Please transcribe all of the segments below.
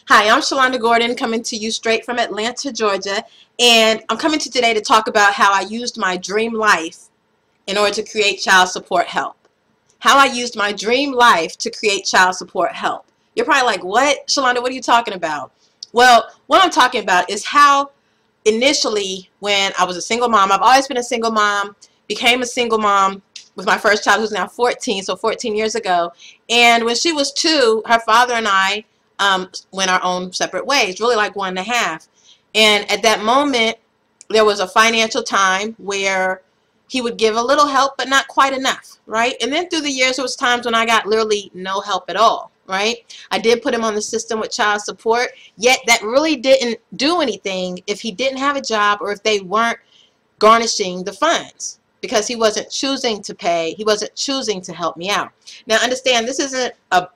Hi, I'm Shalonda Gordon coming to you straight from Atlanta, Georgia, and I'm coming to you today to talk about how I used my dream life in order to create child support help. How I used my dream life to create child support help. You're probably like, what? Shalonda, what are you talking about? Well, what I'm talking about is how initially when I was a single mom, I've always been a single mom, became a single mom with my first child who's now 14, so 14 years ago. And when she was 2, her father and I went our own separate ways, really like 1.5. And at that moment, there was a financial time where he would give a little help, but not quite enough, right? And then through the years, there was times when I got literally no help at all, right? I did put him on the system with child support, yet that really didn't do anything if he didn't have a job or if they weren't garnishing the funds, because he wasn't choosing to pay, he wasn't choosing to help me out. Now understand, this isn't a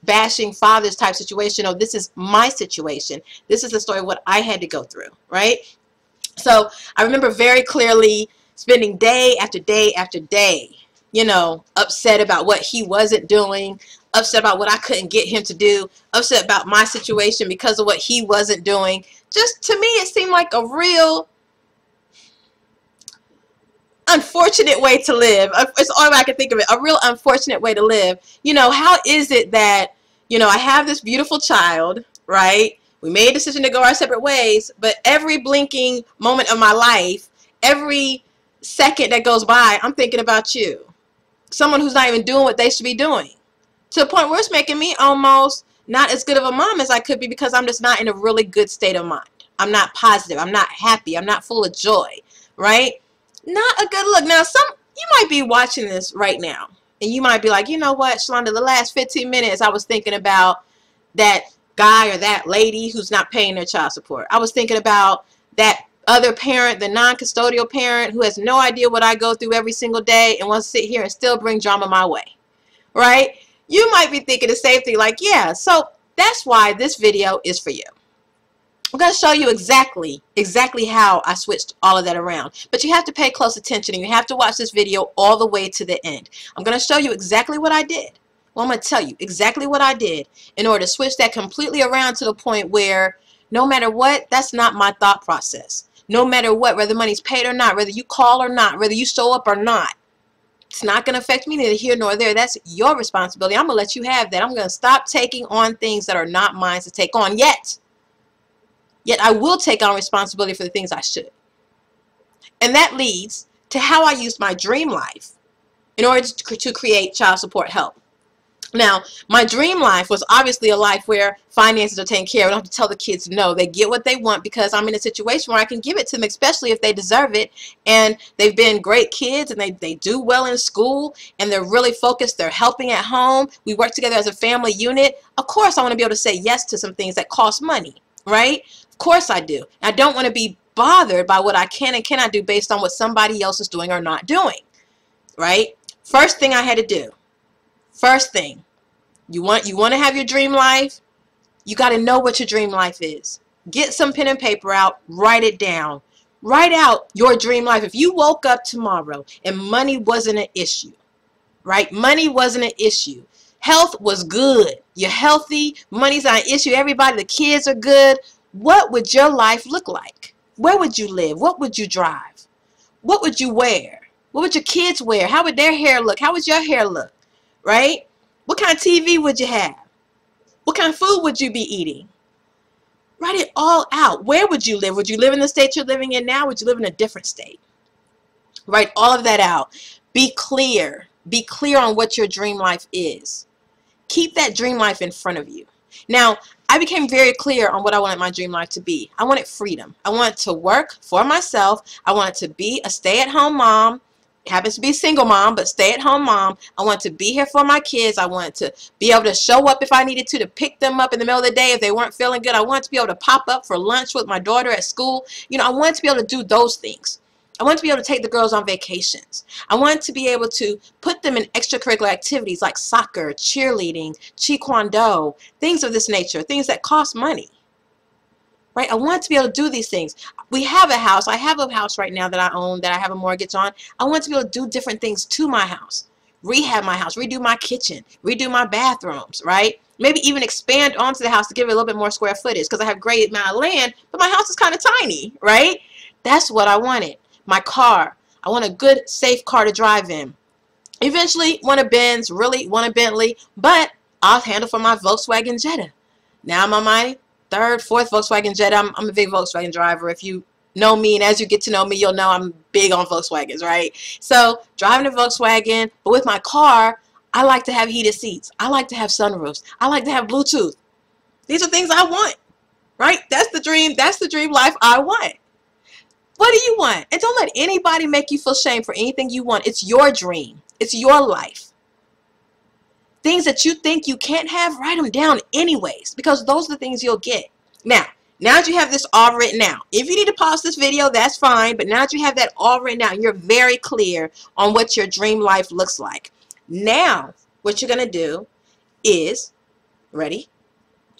bashing fathers type situation. No, this is my situation. This is the story of what I had to go through, right? So I remember very clearly spending day after day after day, you know, upset about what he wasn't doing, upset about what I couldn't get him to do, upset about my situation because of what he wasn't doing. Just to me, it seemed like a real unfortunate way to live. It's all I can think of it. A real unfortunate way to live. You know, how is it that, you know, I have this beautiful child, right? We made a decision to go our separate ways, but every blinking moment of my life, every second that goes by, I'm thinking about you. Someone who's not even doing what they should be doing. To the point where it's making me almost not as good of a mom as I could be, because I'm just not in a really good state of mind. I'm not positive. I'm not happy. I'm not full of joy, right? Not a good look. Now, you might be watching this right now, and you might be like, you know what, Shalonda, the last 15 minutes I was thinking about that guy or that lady who's not paying their child support. I was thinking about that other parent, the non-custodial parent who has no idea what I go through every single day and wants to sit here and still bring drama my way, right? You might be thinking the same thing, like, yeah, so that's why this video is for you. I'm going to show you exactly how I switched all of that around. But you have to pay close attention, and you have to watch this video all the way to the end. I'm going to show you exactly what I did. Well, I'm going to tell you exactly what I did in order to switch that completely around to the point where no matter what, that's not my thought process. No matter what, whether money's paid or not, whether you call or not, whether you show up or not, it's not going to affect me neither here nor there. That's your responsibility. I'm going to let you have that. I'm going to stop taking on things that are not mine to take on yet. Yet I will take on responsibility for the things I should. And that leads to how I used my dream life in order to create child support help. Now, my dream life was obviously a life where finances are taken care of. I don't have to tell the kids no. They get what they want because I'm in a situation where I can give it to them, especially if they deserve it. And they've been great kids, and they do well in school, and they're really focused. They're helping at home. We work together as a family unit. Of course, I want to be able to say yes to some things that cost money, right? Of course I do. I don't want to be bothered by what I can and cannot do based on what somebody else is doing or not doing, right? First thing I had to do. First thing, you want to have your dream life, you got to know what your dream life is. Get some pen and paper out, write it down. Write out your dream life. If you woke up tomorrow and money wasn't an issue, right? Money wasn't an issue. Health was good. You're healthy. Money's not an issue. Everybody, the kids are good. What would your life look like? Where would you live? What would you drive? What would you wear? What would your kids wear? How would their hair look? How would your hair look? Right? What kind of TV would you have? What kind of food would you be eating? Write it all out. Where would you live? Would you live in the state you're living in now? Would you live in a different state? Write all of that out. Be clear. Be clear on what your dream life is. Keep that dream life in front of you. Now, I became very clear on what I wanted my dream life to be. I wanted freedom. I wanted to work for myself. I wanted to be a stay-at-home mom. Happens to be a single mom, but stay-at-home mom. I want to be here for my kids. I want to be able to show up if I needed to pick them up in the middle of the day if they weren't feeling good. I want to be able to pop up for lunch with my daughter at school. You know, I want to be able to do those things. I want to be able to take the girls on vacations. I want to be able to put them in extracurricular activities like soccer, cheerleading, taekwondo, things of this nature, things that cost money. Right? I want to be able to do these things. We have a house. I have a house right now that I own, that I have a mortgage on. I want to be able to do different things to my house. rehab my house, redo my kitchen, redo my bathrooms, right? Maybe even expand onto the house to give it a little bit more square footage because I have great amount of land, but my house is kind of tiny, right? That's what I wanted. My car, I want a good, safe car to drive in. Eventually, want a Benz, really want a Bentley, but I'll handle for my Volkswagen Jetta. Now I'm on my third, fourth Volkswagen Jetta. I'm a big Volkswagen driver. If you know me, and as you get to know me, you'll know I'm big on Volkswagens, right? So driving a Volkswagen, but with my car, I like to have heated seats. I like to have sunroofs. I like to have Bluetooth. These are things I want, right? That's the dream. That's the dream life I want. What do you want? And don't let anybody make you feel shame for anything you want. It's your dream. It's your life. Things that you think you can't have, write them down anyways, because those are the things you'll get. Now that you have this all written out, if you need to pause this video, that's fine, but now that you have that all written out, you're very clear on what your dream life looks like. Now, what you're going to do is, ready?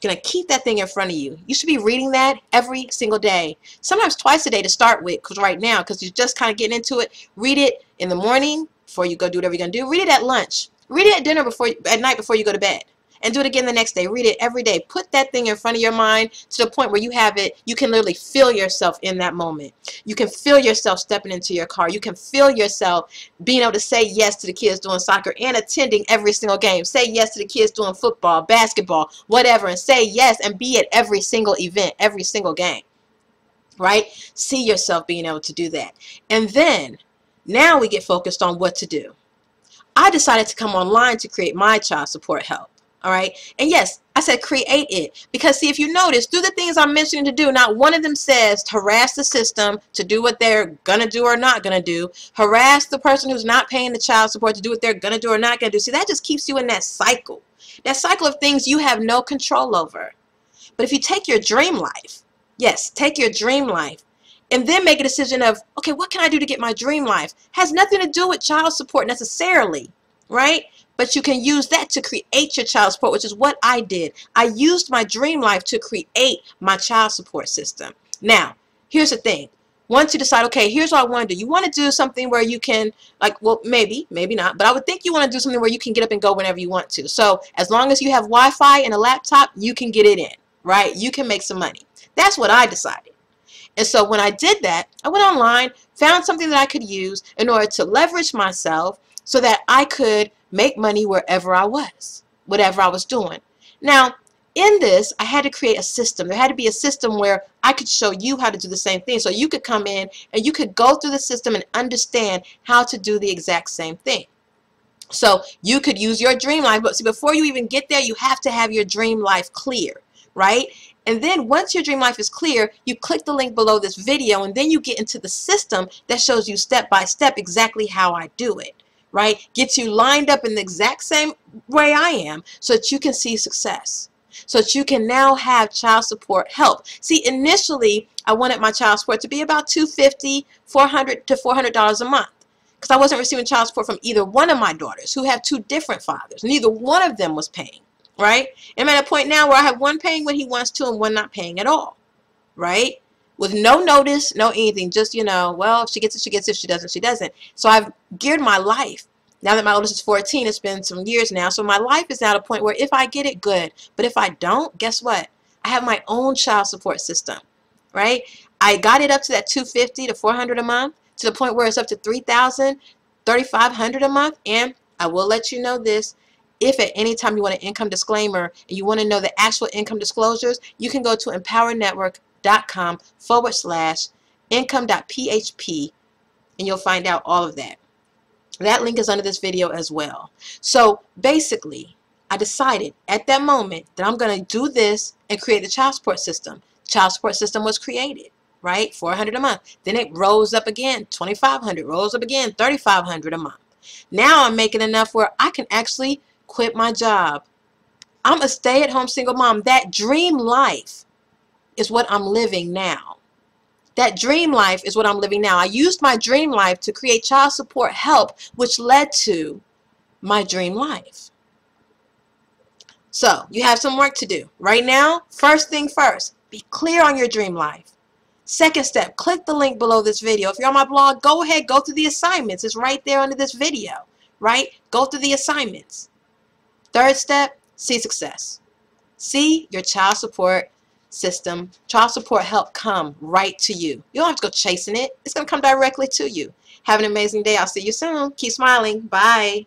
You're going to keep that thing in front of you. You should be reading that every single day, sometimes twice a day to start with, because right now, because you're just kind of getting into it, read it in the morning before you go do whatever you're going to do. Read it at lunch. Read it at dinner at night before you go to bed. And do it again the next day. Read it every day. Put that thing in front of your mind to the point where you have it. You can literally feel yourself in that moment. You can feel yourself stepping into your car. You can feel yourself being able to say yes to the kids doing soccer and attending every single game. Say yes to the kids doing football, basketball, whatever, and say yes and be at every single event, every single game. Right? See yourself being able to do that. And then, now we get focused on what to do. I decided to come online to create my child support help. All right. And yes, I said create it because see, if you notice, through the things I'm mentioning to do, not one of them says to harass the system to do what they're going to do or not going to do, harass the person who's not paying the child support to do what they're going to do or not going to do. See, that just keeps you in that cycle of things you have no control over. But if you take your dream life, yes, take your dream life, and then make a decision of, okay, what can I do to get my dream life? Has nothing to do with child support necessarily, right? But you can use that to create your child support, which is what I did. I used my dream life to create my child support system. Now, here's the thing. Once you decide, okay, here's what I want to do. You want to do something where you can, like, well, maybe not, but I would think you want to do something where you can get up and go whenever you want to. So as long as you have Wi-Fi and a laptop, you can get it in, right? You can make some money. That's what I decided. And so when I did that, I went online, found something that I could use in order to leverage myself so that I could make money wherever I was, whatever I was doing. Now, in this, I had to create a system. There had to be a system where I could show you how to do the same thing. So you could come in and you could go through the system and understand how to do the exact same thing. So you could use your dream life, but see, before you even get there, you have to have your dream life clear, right? And then once your dream life is clear, you click the link below this video, and then you get into the system that shows you step by step exactly how I do it, right? Gets you lined up in the exact same way I am so that you can see success, so that you can now have child support help. See, initially, I wanted my child support to be about $250, $400 to $400 a month, because I wasn't receiving child support from either one of my daughters who have two different fathers. Neither one of them was paying. Right? I'm at a point now where I have one paying when he wants to and one not paying at all. Right? With no notice, no anything. Just, you know, well, if she gets it, she gets it. If she doesn't, she doesn't. So I've geared my life. Now that my oldest is 14, it's been some years now. So my life is now at a point where if I get it, good. But if I don't, guess what? I have my own child support system. Right? I got it up to that $250 to $400 a month, to the point where it's up to $3,000, $3,500 a month. And I will let you know this. If at any time you want an income disclaimer and you want to know the actual income disclosures, you can go to empowernetwork.com/income.php and you'll find out all of that. That link is under this video as well. So basically, I decided at that moment that I'm going to do this and create the child support system. Child support system was created, right? $400 a month. Then it rose up again, $2,500, rose up again, $3,500 a month. Now I'm making enough where I can actually quit my job. I'm a stay-at-home single mom. That dream life is what I'm living now. That dream life is what I'm living now. I used my dream life to create child support help, which led to my dream life. So you have some work to do. Right now, first thing first, be clear on your dream life. Second step, click the link below this video. If you're on my blog, go ahead, go through the assignments. It's right there under this video. right? Go through the assignments. Third step, see success. See your child support system, child support help come right to you. You don't have to go chasing it. It's going to come directly to you. Have an amazing day. I'll see you soon. Keep smiling. Bye.